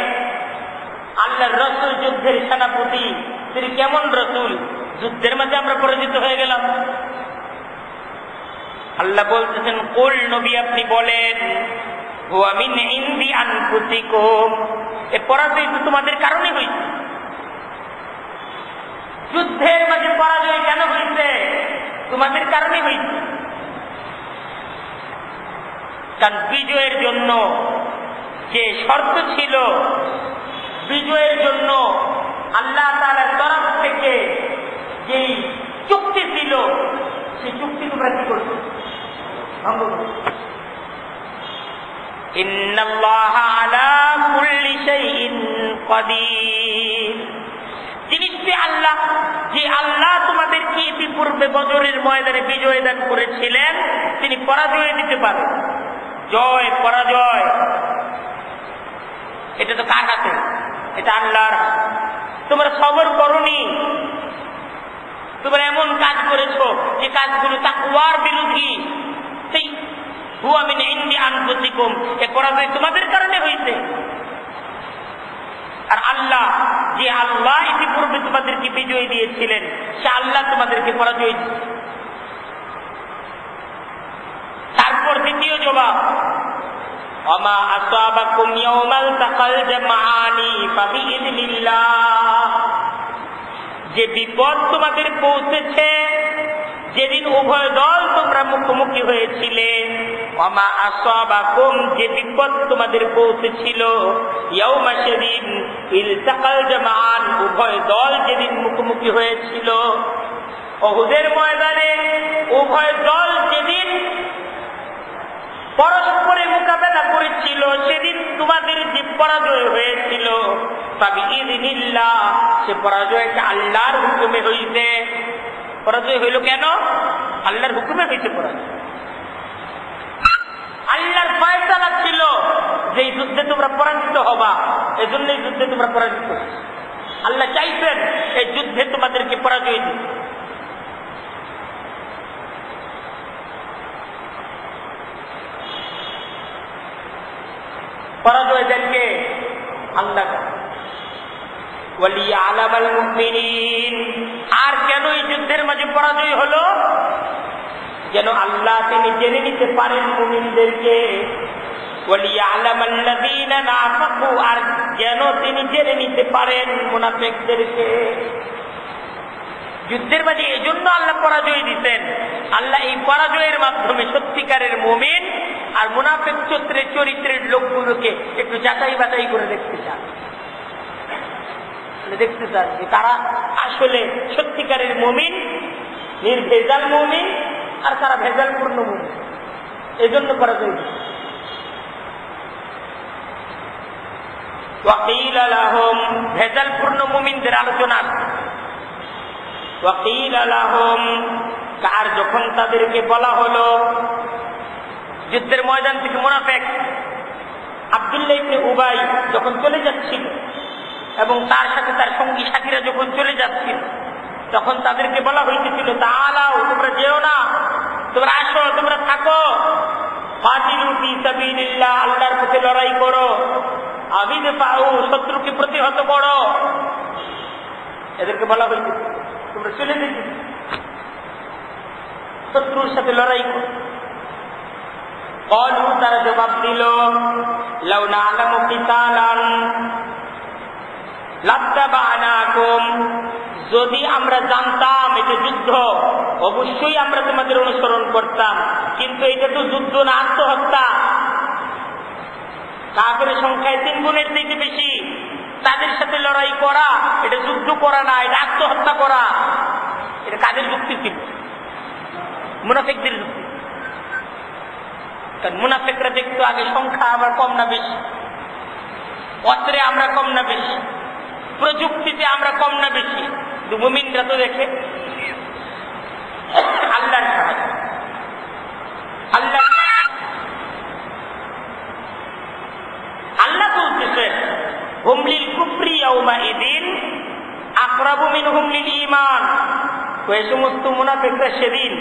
আল্লাহর রাসূল যুদ্ধের সেনাপতি, তিনি কেমন রাসূল? যুদ্ধের মাঝে আমরা পরাজিত হয়ে গেলাম। আল্লাহ বলতেছেন কুল, নবী আপনি বলেন, হুয়া মিন ইনদি আনফুসিকুম, এ পরাজয় তো তোমাদের কারণে হয়েছে। যুদ্ধের মাঝে পরাজয় কেন হয়েছে? তোমাদের কারণে হয়েছে। কারণ বিজয়ের জন্য যে শর্ত ছিল, বিজয়ের জন্য আল্লাহ তাআলার তরফ থেকে যেই চুক্তি ছিল, সেই চুক্তি তোমরা কি করছো? ভঙ্গ করছো। ইন্নাল্লাহা আলা কুল্লি শাইইন কাদির। জিনিসটি আল্লাহ, যে আল্লাহ তোমাদেরকে ইতিপূর্বে বদরের ময়দানে বিজয় দান করেছিলেন, তিনি পরাজয় দিতে পারেন। জয় পরাজয় এটা তো কার হাতে? এটা আল্লাহর। তোমরা সবর করনি, তোমরা এমন কাজ করেছো যে কাজগুলো তাকওয়ার বিরোধী। সেই হুয়া মিন ইনদি আনফুসিকুম, এ পরাজয় তোমাদের কারণে হয়েছে। আর আল্লাহ, যে আল্লাহ ইতিপূর্বে তোমাদেরকে বিজয় দিয়েছিলেন, সে আল্লাহ তোমাদেরকে পরাজয় দিয়েছে। তারপর দ্বিতীয় জবাব, ওমা আসাবাকুম ইয়াউমাল তাকাল জামআনি ফাবিইযনিল্লাহ। যে বিপদ তোমাদের পৌঁছেছে যেদিন উভয় দল তোমরা মুখোমুখি হয়েছিলে, ওমা আসাবাকুম, যে বিপদ তোমাদের পৌঁছেছিল, ইয়াউমা, সেদিন, ইলতাকাল জামআন, উভয় দল যেদিন মুখোমুখি হয়েছিল, উহুদের ময়দানে উভয় দল যেদিন পরস্পরে মোকাবেলা করেছিল, সেদিন তোমাদের যে পরাজয় হয়েছিল, ফাবিইযনিল্লাহ, সে পরাজয়টা আল্লাহর হুকুমে হইছে। পরাজয় হইল কেন? আল্লাহর হুকুমে হইতে পরাজয়। আল্লাহর ফয়সালা ছিল যে এই যুদ্ধে তোমরা পরাজিত হবা, এজন্য এই যুদ্ধে তোমরা পরাজিত। আল্লাহ চাইছেন এই যুদ্ধে তোমাদেরকে পরাজয় দিতে। পরাজয় দেন কে? আল্লাহ। ওয়ালিয়ালামাল মুমিনিন। আর কেন এই যুদ্ধের মাঝে পরাজয় হলো? যেন আল্লাহ তিনি জেনে নিতে পারেন মুমিনদেরকে। ওয়ালিয়ালামাল্লাযীনা নাফাকু, আর যেন তিনি জেনে নিতে পারেন মুনাফিকদেরকে। যুদ্ধের মাঝে এই জন্য আল্লাহ পরাজয় দিতেন। আল্লাহ এই পরাজয়ের মাধ্যমে সত্যিকারের মুমিন আর মুনাফিক চরিত্রের লোকগুলোকে একটু যাচাই বাছাই করে দেখতে চান, দেখতে চান যে তারা আসলে সত্যিকারের মুমিন, নির্ভেজাল মুমিন, আর তারা ভেজালপূর্ণ মুমিন। এই জন্য পরাজয় দিতেন। ওয়াকিল আলাহম, ভেজালপূর্ণ মুমিনদের আলোচনা। ওয়াকিল আলাহম, আর যখন তাদেরকে বলা হলো, যুদ্ধের ময়দান থেকে মুনাফিক আব্দুল্লাহ ইবনে উবাই যখন চলে যাচ্ছিল এবং তার সাথে তার সঙ্গী সাথীরা যখন চলে যাচ্ছিল, তখন তাদেরকে বলা হয়েছিল, তাআলাও, তোমরা যেও না, তোমরা আসো, তোমরা থাকো, ফাজিলু ফি সাবিলিল্লাহ, আল্লাহর পথে লড়াই করো, আবিদফাউ, শত্রুকে প্রতিহত করো। এদেরকে বলা হয়েছিল তোমরা চলে যেতে, শত্রুর সাথে লড়াই করো। ক্বালু, তারা জবাব দিল, লাউ না'লামু কিতালান লাত্তাবা'নাকুম, যদি আমরা জানতাম এটা যুদ্ধ, অবশ্যই আমরা তোমাদের অনুসরণ করতাম। কিন্তু এটা তো যুদ্ধ না, আত্মহত্যা। কাফেরের সংখ্যায় 3 গুণের থেকে বেশি, তাদের সাথে লড়াই করা এটা যুদ্ধ করা না, এটা আত্মহত্যা করা। এটা কাদের যুক্তি ছিল? মুনাফিকদের যুক্তি। কারণ মুনাফিকরা দেখতো আগে সংখ্যা আমরা কম না বেশি, অস্ত্রে আমরা কম না বেশি, প্রযুক্তিতে আমরা কম না বেশি। মুমিনরা তো দেখে আল্লাহর সাহায্য। আল্লাহ বলতেছেন, হুম লিল কুফরি ইয়াউমাইদিন আকরাবু মিনহুম লিল ঈমান। ওই সমস্ত মুনাফিকরা সেদিন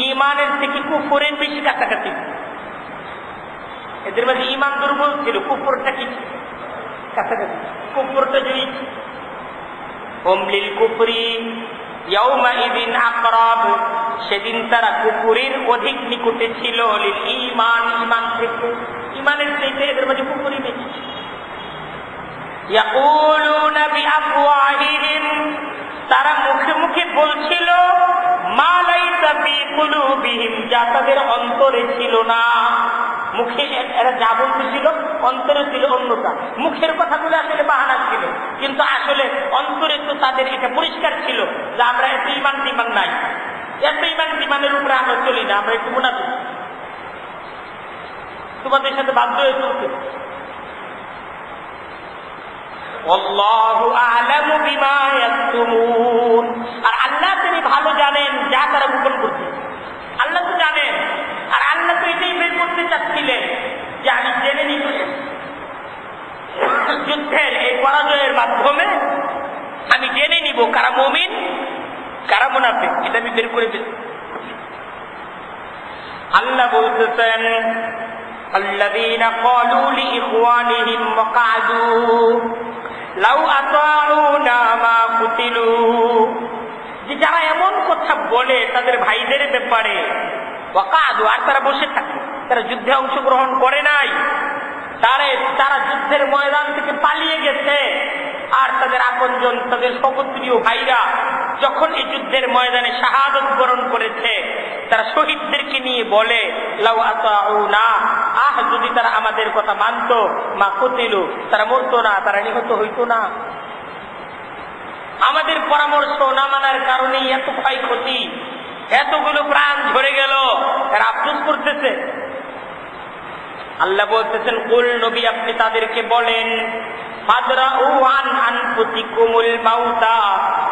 ঈমানের থেকে কুফরের বেশি কাছাকাছি। এদের মাঝে ঈমান দুর্বল ছিল, কুফরটা কি কাছাকাছি, কুফরটা জয়ী। হুম লিল কুফরি ইয়াউমাইদিন আকরাব, সেদিন তারা কুফরের অধিক নিকটে ছিল, লিল ঈমান, ঈমান থেকে, ঈমানের চাইতে এদের মাঝে কুফরই বেশি। ইয়াকুলুনা বিআফওয়াহিহিম, তারা মুখে মুখে বলছিল মা লাইসা ফি কুলুবিহিম, যা তাদের অন্তরে ছিল না। মুখে এরা যা বলতেছিল অন্তরে ছিল অন্যটা। মুখের কথাগুলো আসলে বাহানা ছিল, কিন্তু আসলে অন্তরে তো তাদের এটা পরিষ্কার ছিল যে আমরা এত ইমান টিমান নাই, এত ইমান টিমানের উপরে আমরা চলি না, আমরা একটু মুনাফিক, তোমাদের সাথে বাধ্য হয়ে চলতে। আল্লাহু আ'লামু বিমা ইয়াকতুমুন, আর আল্লাহ তিনি ভালো জানেন যা তারা গোপন করছে। আল্লাহ তো জানেন, আর আল্লাহ তো এটাই বের করতে চাচ্ছিলেন যে আমি জেনে নিব যুদ্ধের এই পরাজয়ের মাধ্যমে আমি জেনে নিব কারা মুমিন কারা মুনাফিক, এটা আমি বের করে দিই। আল্লাহ বলতেছেন আল্লাযীনা ক্বালু লিইখওয়ানিহিম ওয়াকাদু লাউ আতাউনা মা কুতিলু, যে যারা এমন কথা বলে তাদের ভাইদের ব্যাপারে, ওয়াকাদু, আর তারা বসে থাকে, তারা যুদ্ধে অংশগ্রহণ করে নাই, তারা যুদ্ধের ময়দান থেকে পালিয়ে গেছে, আর তাদের আপনজন তাদের সপত্রীয় ভাইরা যখন এই যুদ্ধের ময়দানে শাহাদত বরণ করেছে, তারা শহীদদেরকে নিয়ে বলে লাউ আতাউনা, যদি তারা আমাদের কথা মানত, মা কুতিলু, তারা মরতো না, তারা নিহত হইতো না। আমাদের পরামর্শ না মানার কারণেই এত ক্ষয়ক্ষতি, এতগুলো প্রাণ ঝরে গেল, তারা আফসোস করতেছে। আল্লাহ বলতেছেন কুল, নবী আপনি তাদেরকে বলেন ফাদরাউ আন আনফুসিকুমুল মাউতা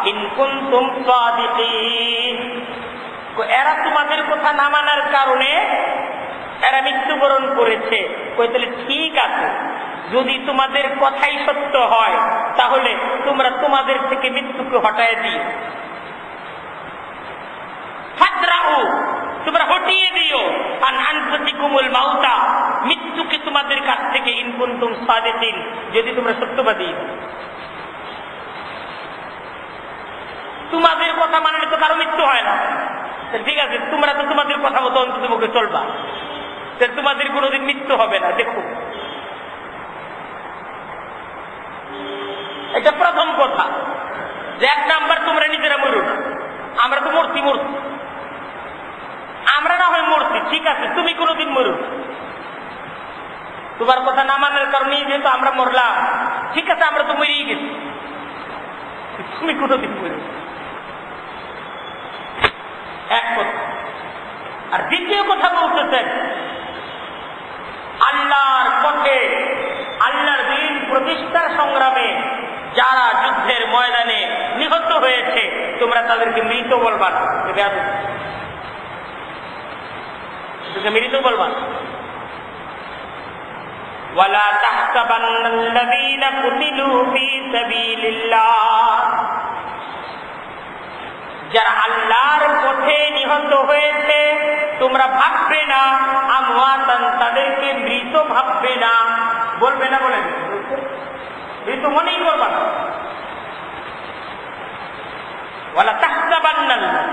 ইন কুনতুম সাদিকিন, এরা তোমাদের কথা না মানার কারণে এরা মৃত্যুবরণ করেছে। তাহলে ঠিক আছে, যদি তোমাদের কথাই সত্য হয় তাহলে তোমরা তোমাদের থেকে মৃত্যুকে হটায় দিও, ফাদরাউ, তোমরা হটিয়ে দিও, আন আনফুসিকুমুল মাউতা, মৃত্যুকে তোমাদের কাছ থেকে, ইন কুনতুম সাদিকিন, যদি তোমরা সত্যবাদী। তোমাদের কথা মানলে তো কারো মৃত্যু হয় না, ঠিক আছে, তোমরা তো তোমাদের কথা মতো অন্তত মুখে চলবা, তোমাদের কোনোদিন মৃত্যু হবে না। দেখো, এটা প্রথম কথা, যে এক নাম্বার তোমরা নিজেরা মরো না, আমরা তো মরছি, আমরা না হয় মরছি, ঠিক আছে, তুমি কোনোদিন মরো না, তোমার কথা না মানার কারণে যেহেতু আমরা মরলাম, ঠিক আছে, আমরা তো মরেই গেছি, তুমি কোনোদিন মরো। এক কথা। আর দ্বিতীয় কথা বলতেছেন আল্লাহর পথে, আল্লাহর দ্বীন প্রতিষ্ঠার সংগ্রামে যারা যুদ্ধের ময়দানে নিহত হয়েছে, তোমরা তাদেরকে মৃত বলবা না, মৃত বলবা না। ওয়ালা তাহসাবান্নাল্লাযীনা কুতিলু ফী সাবিলিল্লাহ, যারা আল্লাহর পথে নিহত হয়েছে তোমরা ভাববে না আমওয়াতান, তাদেরকে মৃত ভাববে না, বলবে না, বলে মৃত মনেই করবা না। ওয়ালা তাহসাবান্নাল্লাহ,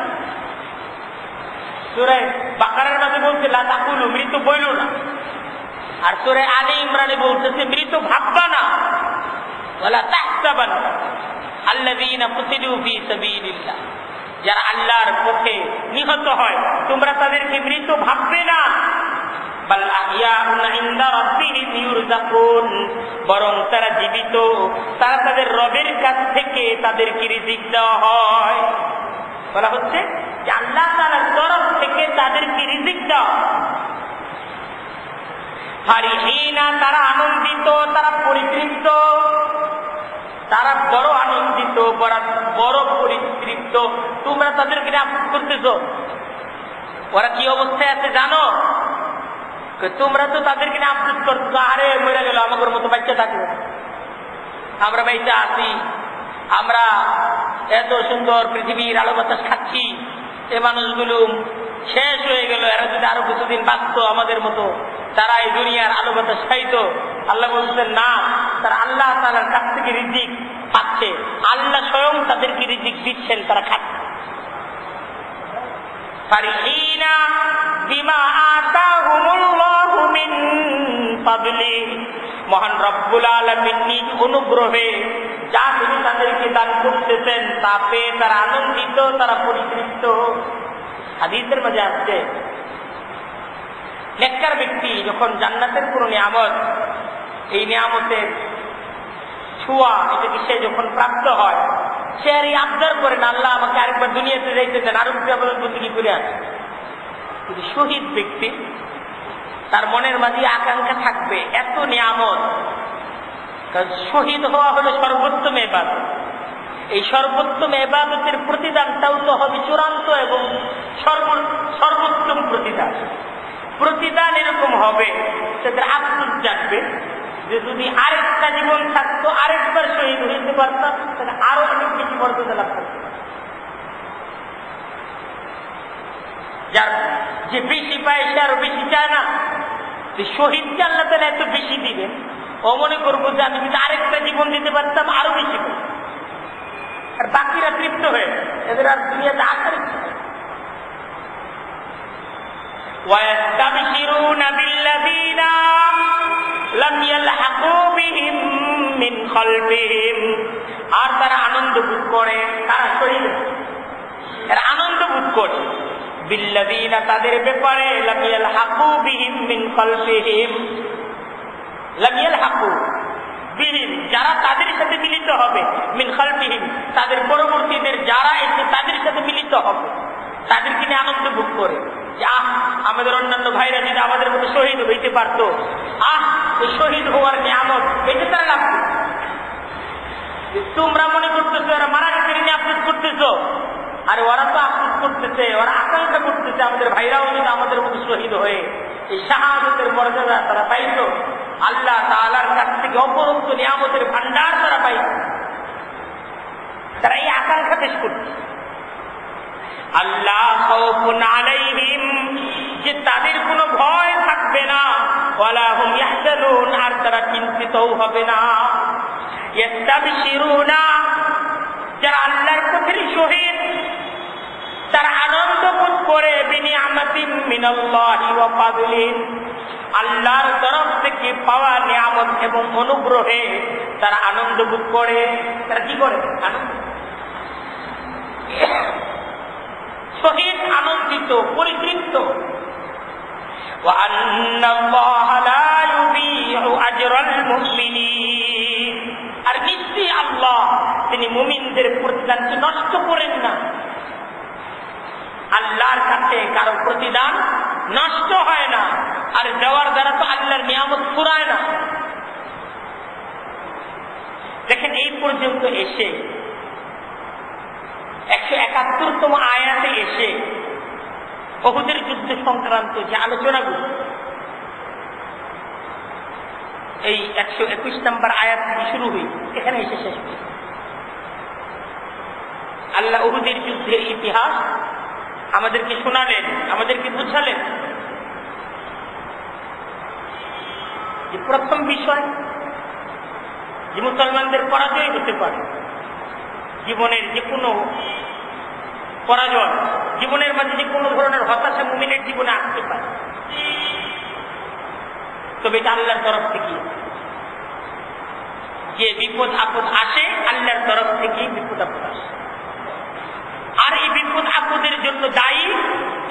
সূরা বাকারার মাঝে বলছে লা তাকুলু, মৃত বইল না, আর সূরা আলে ইমরানে বলতেছে মৃত ভাববা না। ওয়ালা তাহসাবান্না আল্লাযীনা কুতিলু ফী সাবিলিল্লাহ, যারা আল্লাহর পথে নিহত হয় তোমরা তাদেরকে মৃত ভাববে না। বাল আহইয়াউন ইনদা রাব্বিহিম ইউরযাকুন, বরং তারা জীবিত, তারা তাদের রবের কাছ থেকে তাদেরকে রিজিক দেওয়া হয়। বলা হচ্ছে যে আল্লাহ তাআলার তরফ থেকে তাদেরকে রিজিক দেওয়া। ফারিহিনা, তারা আনন্দিত, তারা পরিতৃপ্ত, তারা বড় আনন্দিত, বড় পরিতৃপ্ত। তোমরা তাদেরকে আফসোস করতেছ, ওরা কি অবস্থায় আছে জানো? তোমরা তো তাদেরকে আফসোস করছো, আরে মরে গেল, আমাদের মতো বাচ্চা থাকলো, আমরা বাচ্চা আছি, আমরা এত সুন্দর পৃথিবীর আলো বাতাস খাচ্ছি, এ মানুষগুলো শেষ হয়ে গেল, এরা যদি আরো কিছুদিন বাঁচতো আমাদের মতো, তারা এই দুনিয়ার আলো বাতাস খাইতো। আল্লাহ বলছেন না, তারা আল্লাহ তাআলার কাছ থেকে রিজিক পাচ্ছে, আল্লাহ স্বয়ং তাদেরকে রিজিক দিচ্ছেন, তারা খাচ্ছে। ফারিহিনা বিমা আতাহুমুল্লাহু মিন ফাদলি, মহান রব্বুল আলামিন নিজ অনুগ্রহে যা তিনি তাদেরকে দান করতেছেন তা পেয়ে তারা আনন্দিত, তারা পরিতৃপ্ত। হাদিসের মাঝে আসছে, নেককার ব্যক্তি যখন জান্নাতের কোন নিয়ামত, এই নিয়ামতের ছোঁয়া এটাকে সে যখন প্রাপ্ত হয়, সে আর এই আবদার করে না আল্লাহ আমাকে আরেকবার দুনিয়াতে যাইতে দেন, আরো আবার বন্দী করে আসে। কিন্তু শহীদ ব্যক্তি তার মনের মাঝে আকাঙ্ক্ষা থাকবে এত নিয়ামত, কারণ শহীদ হওয়া হলো সর্বোত্তম ইবাদত। এই সর্বোত্তম ইবাদতের প্রতিদানটাও তো হবে চূড়ান্ত এবং সর্বোত্তম প্রতিদান। প্রতিদান এরকম হবে, তাদের আফসোস জাগবে যে যদি আরেকটা জীবন থাকতো, আরেকবার শহীদ হইতে পারতাম, তাহলে আরো অনেক বেশি মর্যাদা লাভ করতে পারতাম। যার যে বেশি পায় সে আরো বেশি চায় না, শহীদকে আল্লাহ তাআলা এত বেশি দিবেন, ও মনে করবো যে আমি যদি আরেকটা জীবন দিতে পারতাম আরো বেশি পাই, আর বাকিরা তৃপ্ত হয়ে এদের আর দুনিয়াতে আসার ইচ্ছা। وَيَسْتَبْشِرُونَ بِالَّذِينَ لَمْ يَلْحَقُوا بِهِمْ مِنْ خَلْفِهِمْ, আর তারা আনন্দ বোধ করে, তারা শহীদ এর আনন্দ বোধ করে, বিল্লাযীনা তাদের ব্যাপারে, লাম ইয়ালহাকু বিহিম মিন খালফিহিম, লাম ইয়ালহাকু বিহিম যারা তাদের সাথে মিলিত হবে, মিন খালফিহিম তাদের পরবর্তীদের যারা এসে তাদের সাথে মিলিত হবে, তাদেরকে নিয়ে আনন্দ ভোগ করে যে আমাদের অন্যান্য ভাইরা যদি আমাদের মতো শহীদ হইতে পারত, এই শহীদ হওয়ার নিয়ামত এটা তারা লাভ করত। তোমরা মনে করতেছো ওরা মারা গেছে নিয়ে আফসোস করতেছো, আর ওরা তো আফসোস করতেছে, ওরা আকাঙ্ক্ষা করতেছে আমাদের ভাইরাও যদি আমাদের মতো শহীদ হয়ে এই শাহাদাতের মর্যাদা তারা পাইত, আল্লাহ তাআলার কাছ থেকে অপরন্ত নিয়ামতের ভান্ডার তারা পাইত, তারা এই আকাঙ্ক্ষা পেশ করছে। আল্লাহ খাউফুন আলাইহিম, যে তাদের কোনো ভয় থাকবে না, ওয়ালা হুম ইয়াহজানুন, আর তারা চিন্তিতও হবে না। ইয়াস্তাবশিরুনা, যারা আল্লাহর পথের শহীদ তারা আনন্দ বোধ করে, বিনিআমাতিন মিনাল্লাহি ওয়া ফাদলিন, আল্লাহর তরফ থেকে পাওয়া নিয়ামত এবং অনুগ্রহে তারা আনন্দ বোধ করে। তারা কি করে? শহীদ আনন্দিত, পরিতৃপ্ত। ওয়া আন্নাল্লাহা লা ইউযীউ আজরাল মুমিনিন, আর নিশ্চয়ই আল্লাহ তিনি মুমিনদের প্রতিদানকে নষ্ট করেন না। আল্লাহর কাছে কারো প্রতিদান নষ্ট হয় না, আর দেওয়ার দ্বারা তো আল্লাহর নিয়ামত ফুরায় না। দেখেন এই পর্যন্ত এসে 171তম আয়াতে এসে উহুদের যুদ্ধ সংক্রান্ত যে আলোচনাগুলো এই 121 নম্বর আয়াত থেকে শুরু হয়ে এখানে এসে শেষ হয়েছে। আল্লাহ উহুদের যুদ্ধের ইতিহাস আমাদেরকে শোনালেন, আমাদেরকে বুঝালেন যে প্রথম বিষয় যে মুসলমানদের পরাজয় হতে পারে, জীবনের যে কোনো পরাজয়, জীবনের মাঝে যে কোনো ধরনের হতাশা মুমিনের জীবনে আসতে পারে, তবে এটা আল্লাহর তরফ থেকে। যে বিপদ আপদ আসে আল্লাহর তরফ থেকে বিপদ আপদ আসে, আর এই বিপদ আপদের জন্য দায়ী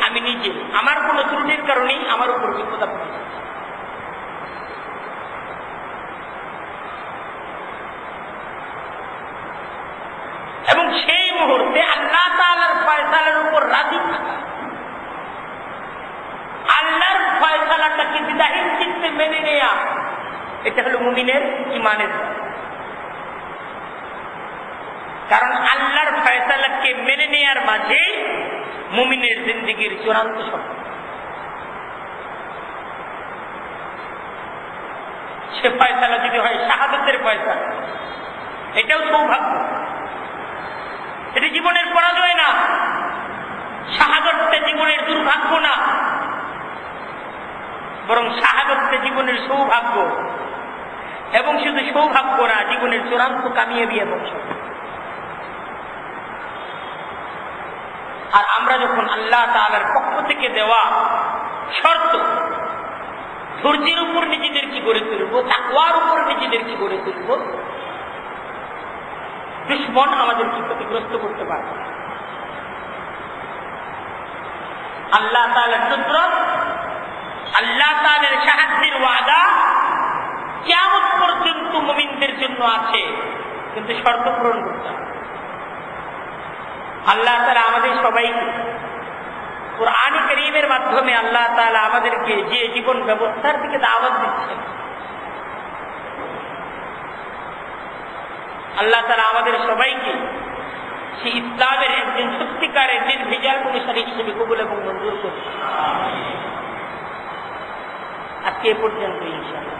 আমি নিজে, আমার কোন ত্রুটির কারণেই আমার উপর বিপদ আপদ আসে। এবং সেই মুহূর্তে আল্লাহ তাআলার ফয়সালার উপর রাজি থাকা, আল্লাহর ফয়সালাটাকে বিদাহীন চিত্তে মেনে নেয়া, এটা হলো মুমিনের ঈমানের। কারণ আল্লাহর ফয়সালাকে মেনে নেয়ার মাঝে মুমিনের জিন্দেগির চূড়ান্ত সফল। সে ফয়সালা যদি হয় শাহাদাতের ফয়সালা, এটাও সৌভাগ্য, এটি জীবনের পরাজয় না। শাহাদাতটা জীবনের দুর্ভাগ্য না, বরং শাহাদাতটা জীবনের সৌভাগ্য, এবং শুধু সৌভাগ্য না, জীবনের চূড়ান্ত কামিয়াবি এবং সফল। আর আমরা যখন আল্লাহ তাআলার পক্ষ থেকে দেওয়া শর্ত, ধৈর্যের উপর নিজেদেরকে গড়ে তুলব, তাকওয়ার উপর নিজেদেরকে গড়ে তুলব, দুশ্মন আমাদেরকে ক্ষতিগ্রস্ত করতে পারবে না। আল্লাহ তাআলার নুসরত, আল্লাহ তাআলার সাহায্যের ওয়াদা কিয়ামত পর্যন্ত মুমিনদের জন্য আছে, কিন্তু শর্ত পূরণ করতে হবে। আল্লাহ তাআলা আমাদের সবাইকে কুরআন কারীমের মাধ্যমে আল্লাহ তাআলা আমাদেরকে যে জীবন ব্যবস্থার দিকে দাওয়াত দিচ্ছেন, আল্লাহ তাআলা আমাদের সবাইকে সেই ইসলামের একজন সত্যিকারের নির্ভেজাল অনুসারী হিসেবে কবুল এবং মঞ্জুর করুন। আজকে এ পর্যন্ত ইনশাআল্লাহ।